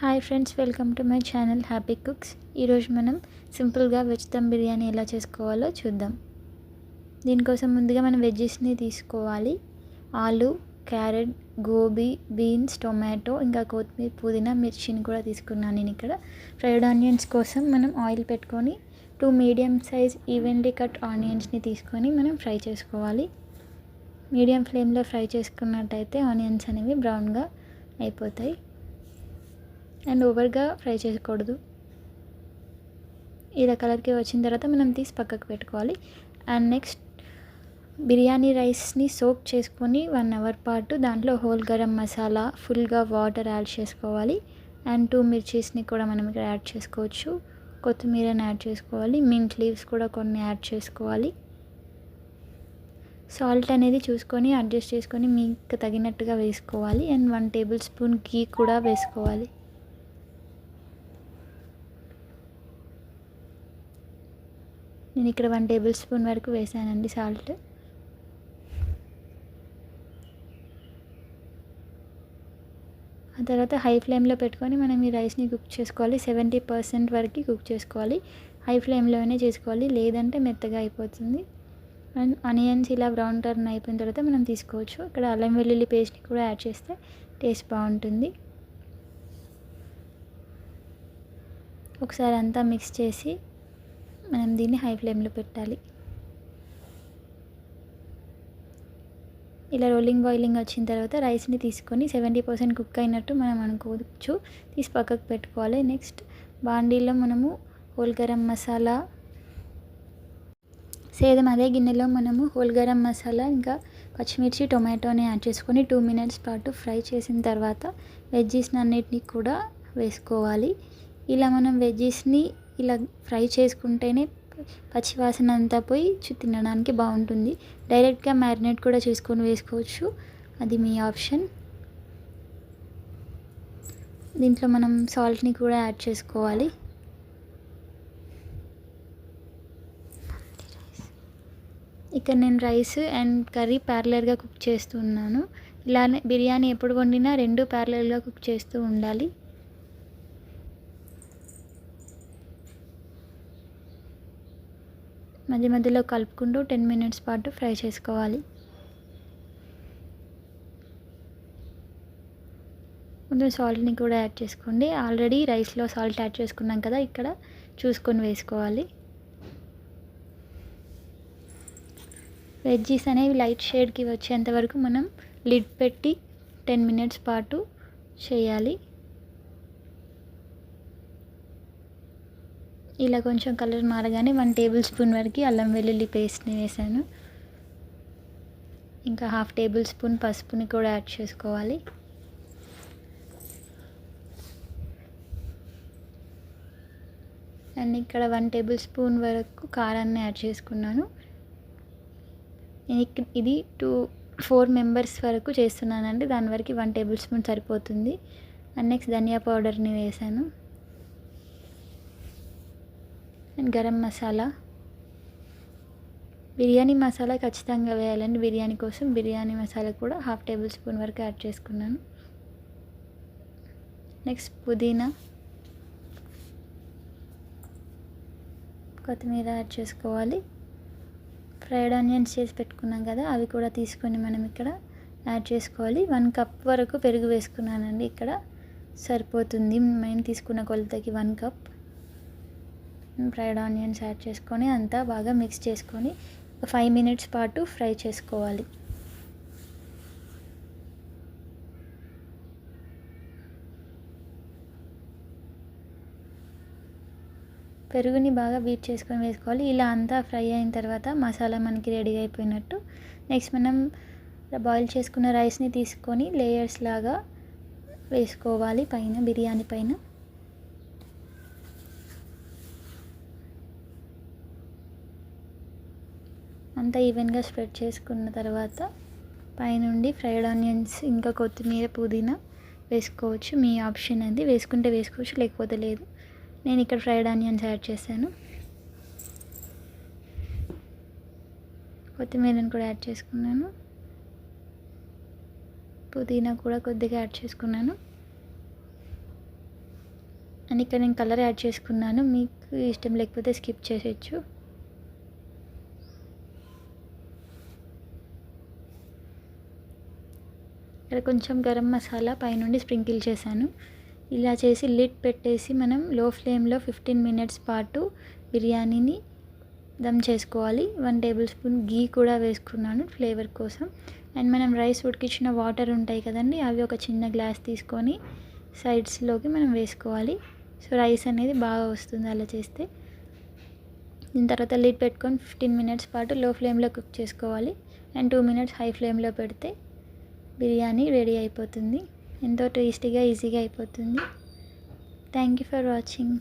Hi friends, welcome to my channel happy cooks. ఈరోజు మనం సింపుల్గా వెజ్ దమ్ బిర్యానీ ఎలా చేసుకోవాలో చూద్దాం. దీనికోసం ముందుగా మనం వెజ్జెస్ని తీసుకోవాలి. ఆలు, క్యారెట్, గోబీ, బీన్స్, టొమాటో, ఇంకా కొత్తిమీర, పుదీనా, మిర్చిని కూడా తీసుకున్నాను నేను ఇక్కడ. ఫ్రైడ్ ఆనియన్స్ కోసం మనం ఆయిల్ పెట్టుకొని 2 మీడియం సైజ్ ఈవెన్లీ కట్ ఆనియన్స్ని తీసుకొని మనం ఫ్రై చేసుకోవాలి. మీడియం ఫ్లేమ్లో ఫ్రై చేసుకున్నట్టయితే ఆనియన్స్ అనేవి బ్రౌన్గా అయిపోతాయి అండ్ ఓవర్గా ఫ్రై చేయకూడదు. ఇలా కలర్కి వచ్చిన తర్వాత మనం తీసి పక్కకు పెట్టుకోవాలి. అండ్ నెక్స్ట్ బిర్యానీ రైస్ని సోక్ చేసుకొని 1 అవర్ పాటు దాంట్లో హోల్ గరం మసాలా, ఫుల్గా వాటర్ యాడ్ చేసుకోవాలి. అండ్ 2 మిర్చీస్ని కూడా మనం ఇక్కడ యాడ్ చేసుకోవచ్చు. కొత్తిమీరని యాడ్ చేసుకోవాలి. మింట్ లీవ్స్ కూడా కొన్ని యాడ్ చేసుకోవాలి. సాల్ట్ అనేది చూసుకొని అడ్జస్ట్ చేసుకొని మీకు తగినట్టుగా వేసుకోవాలి. అండ్ 1 టేబుల్ స్పూన్ ఘీ కూడా వేసుకోవాలి. నేను ఇక్కడ 1 టేబుల్ స్పూన్ వరకు వేసానండి సాల్ట్. ఆ తర్వాత హై ఫ్లేమ్లో పెట్టుకొని మనం ఈ రైస్ని కుక్ చేసుకోవాలి. 70% వరకు కుక్ చేసుకోవాలి. హై ఫ్లేమ్లోనే చేసుకోవాలి, లేదంటే మెత్తగా అయిపోతుంది. అండ్ ఆనియన్స్ ఇలా బ్రౌన్ టర్న్ అయిపోయిన తర్వాత మనం తీసుకోవచ్చు. ఇక్కడ అల్లం వెల్లుల్లి పేస్ట్ని కూడా యాడ్ చేస్తే టేస్ట్ బాగుంటుంది. ఒకసారి అంతా మిక్స్ చేసి మనం దీన్ని హై ఫ్లేమ్లో పెట్టాలి. ఇలా రోలింగ్ బాయిలింగ్ వచ్చిన తర్వాత రైస్ని తీసుకొని 70% కుక్ అయినట్టు మనం అనుకోవచ్చు, తీసి పక్కకు పెట్టుకోవాలి. నెక్స్ట్ బాండీలో మనము హోల్ గరం మసాలా, సేమ్ అదే గిన్నెలో మనము హోల్ గరం మసాలా, ఇంకా పచ్చిమిర్చి, టొమాటోని యాడ్ చేసుకొని 2 మినిట్స్ పాటు ఫ్రై చేసిన తర్వాత వెజ్జెస్ని అన్నిటినీ కూడా వేసుకోవాలి. ఇలా మనం వెజ్జెస్ని ఇలా ఫ్రై చేసుకుంటేనే పచ్చివాసన అంతా పోయి తినడానికి బాగుంటుంది. డైరెక్ట్గా మ్యారినేట్ కూడా చేసుకొని వేసుకోవచ్చు, అది మీ ఆప్షన్. దీంట్లో మనం సాల్ట్ని కూడా యాడ్ చేసుకోవాలి. ఇక్కడ నేను రైస్ అండ్ కర్రీ ప్యారలల్గా కుక్ చేస్తున్నాను. ఇలానే బిర్యానీ ఎప్పుడు వండినా 2 ప్యారలల్గా కుక్ చేస్తూ ఉండాలి. మధ్య మధ్యలో కలుపుకుంటూ 10 మినిట్స్ పాటు ఫ్రై చేసుకోవాలి. ముందు సాల్ట్ని కూడా యాడ్ చేసుకోండి. ఆల్రెడీ రైస్లో సాల్ట్ యాడ్ చేసుకున్నాం కదా, ఇక్కడ చూసుకొని వేసుకోవాలి. వెజ్జీస్ అనేవి లైట్ షేడ్కి వచ్చేంత వరకు మనం లిడ్ పెట్టి 10 మినిట్స్ పాటు చేయాలి. ఇలా కొంచెం కలర్ మారగానే 1 టేబుల్ స్పూన్ వరకు అల్లం వెల్లుల్లి పేస్ట్ని వేసాను. ఇంకా 1/2 టేబుల్ స్పూన్ పసుపుని కూడా యాడ్ చేసుకోవాలి. అండ్ ఇక్కడ 1 టేబుల్ స్పూన్ వరకు కారాన్ని యాడ్ చేసుకున్నాను. ఇది 4 మెంబర్స్ వరకు చేస్తున్నానండి, దాని వరకు 1 టేబుల్ స్పూన్ సరిపోతుంది. అండ్ నెక్స్ట్ ధనియా పౌడర్ని వేసాను. అండ్ గరం మసాలా, బిర్యానీ మసాలా ఖచ్చితంగా వేయాలండి బిర్యానీ కోసం. బిర్యానీ మసాలా కూడా 1/2 టేబుల్ స్పూన్ వరకు యాడ్ చేసుకున్నాను. నెక్స్ట్ పుదీనా, కొత్తిమీర యాడ్ చేసుకోవాలి. ఫ్రైడ్ ఆనియన్స్ చేసి పెట్టుకున్నాం కదా, అవి కూడా తీసుకొని మనం ఇక్కడ యాడ్ చేసుకోవాలి. 1 కప్ వరకు పెరుగు వేసుకున్నానండి, ఇక్కడ సరిపోతుంది. మేము తీసుకున్న కొలతకి 1 కప్. ఫ్రైడ్ ఆనియన్స్ యాడ్ చేసుకొని అంతా బాగా మిక్స్ చేసుకొని 5 మినిట్స్ పాటు ఫ్రై చేసుకోవాలి. పెరుగుని బాగా బీట్ చేసుకొని వేసుకోవాలి. ఇలా అంతా ఫ్రై అయిన తర్వాత మసాలా మనకి రెడీ అయిపోయినట్టు. నెక్స్ట్ మనం బాయిల్ చేసుకున్న రైస్ని తీసుకొని లేయర్స్ లాగా వేసుకోవాలి పైన, బిర్యానీ పైన. అంతా ఈవెన్గా స్ప్రెడ్ చేసుకున్న తర్వాత పైనుండి ఫ్రైడ్ ఆనియన్స్, ఇంకా కొత్తిమీర, పుదీనా వేసుకోవచ్చు, మీ ఆప్షన్ అది. వేసుకుంటే వేసుకోవచ్చు, లేకపోతే లేదు. నేను ఇక్కడ ఫ్రైడ్ ఆనియన్స్ యాడ్ చేశాను. కొత్తిమీరని కూడా యాడ్ చేసుకున్నాను. పుదీనా కూడా కొద్దిగా యాడ్ చేసుకున్నాను. అండ్ ఇక్కడ నేను కలర్ యాడ్ చేసుకున్నాను, మీకు ఇష్టం లేకపోతే స్కిప్ చేసేయచ్చు. ఇక్కడ కొంచెం గరం మసాలా పైనుండి స్ప్రింకిల్ చేశాను. ఇలా చేసి లిడ్ పెట్టేసి మనం లో ఫ్లేమ్లో 15 మినిట్స్ పాటు బిర్యానీని దమ్ చేసుకోవాలి. 1 టేబుల్ స్పూన్ గీ కూడా వేసుకున్నాను ఫ్లేవర్ కోసం. అండ్ మనం రైస్ ఉడికించిన వాటర్ ఉంటాయి కదండి, అవి ఒక చిన్న గ్లాస్ తీసుకొని సైడ్స్లోకి మనం వేసుకోవాలి. సో రైస్ అనేది బాగా వస్తుంది అలా చేస్తే. దీని తర్వాత లిడ్ పెట్టుకొని 15 మినిట్స్ పాటు లో ఫ్లేమ్లో కుక్ చేసుకోవాలి. అండ్ 2 మినిట్స్ హై ఫ్లేమ్లో పెడితే బిర్యానీ రెడీ అయిపోతుంది. ఎంతో టేస్టీగా ఈజీగా అయిపోతుంది. Thank you for watching.